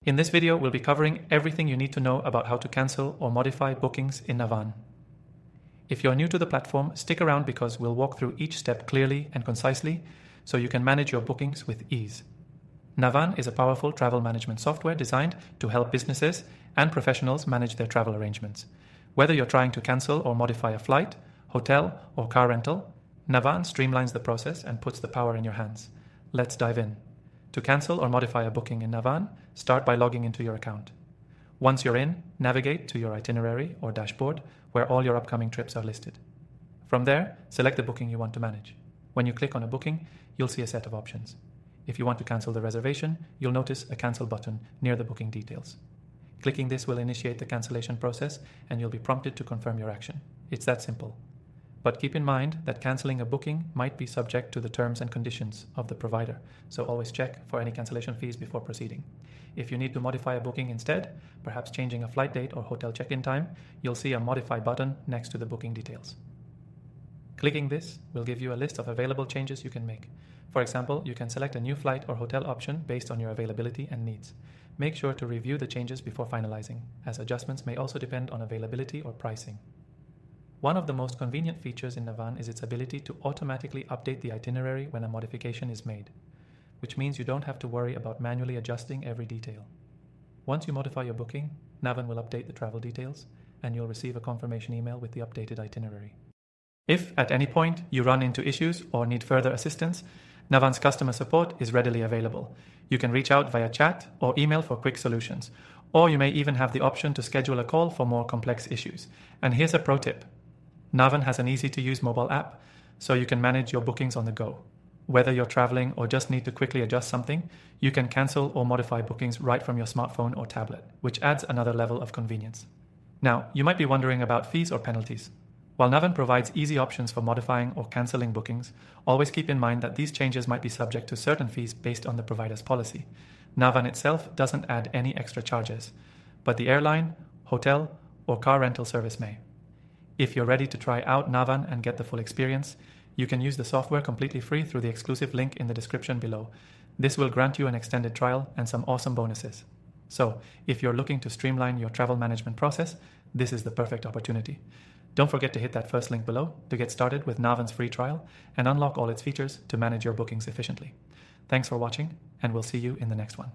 In this video, we'll be covering everything you need to know about how to cancel or modify bookings in Navan. If you're new to the platform, stick around because we'll walk through each step clearly and concisely so you can manage your bookings with ease. Navan is a powerful travel management software designed to help businesses and professionals manage their travel arrangements. Whether you're trying to cancel or modify a flight, hotel, or car rental, Navan streamlines the process and puts the power in your hands. Let's dive in. To cancel or modify a booking in Navan, start by logging into your account. Once you're in, navigate to your itinerary or dashboard where all your upcoming trips are listed. From there, select the booking you want to manage. When you click on a booking, you'll see a set of options. If you want to cancel the reservation, you'll notice a cancel button near the booking details. Clicking this will initiate the cancellation process and you'll be prompted to confirm your action. It's that simple. But keep in mind that cancelling a booking might be subject to the terms and conditions of the provider, so always check for any cancellation fees before proceeding. If you need to modify a booking instead, perhaps changing a flight date or hotel check-in time, you'll see a Modify button next to the booking details. Clicking this will give you a list of available changes you can make. For example, you can select a new flight or hotel option based on your availability and needs. Make sure to review the changes before finalizing, as adjustments may also depend on availability or pricing. One of the most convenient features in Navan is its ability to automatically update the itinerary when a modification is made, which means you don't have to worry about manually adjusting every detail. Once you modify your booking, Navan will update the travel details, and you'll receive a confirmation email with the updated itinerary. If at any point you run into issues or need further assistance, Navan's customer support is readily available. You can reach out via chat or email for quick solutions, or you may even have the option to schedule a call for more complex issues. And here's a pro tip. Navan has an easy-to-use mobile app, so you can manage your bookings on the go. Whether you're traveling or just need to quickly adjust something, you can cancel or modify bookings right from your smartphone or tablet, which adds another level of convenience. Now, you might be wondering about fees or penalties. While Navan provides easy options for modifying or cancelling bookings, always keep in mind that these changes might be subject to certain fees based on the provider's policy. Navan itself doesn't add any extra charges, but the airline, hotel, or car rental service may. If you're ready to try out Navan and get the full experience, you can use the software completely free through the exclusive link in the description below. This will grant you an extended trial and some awesome bonuses. So, if you're looking to streamline your travel management process, this is the perfect opportunity. Don't forget to hit that first link below to get started with Navan's free trial and unlock all its features to manage your bookings efficiently. Thanks for watching, and we'll see you in the next one.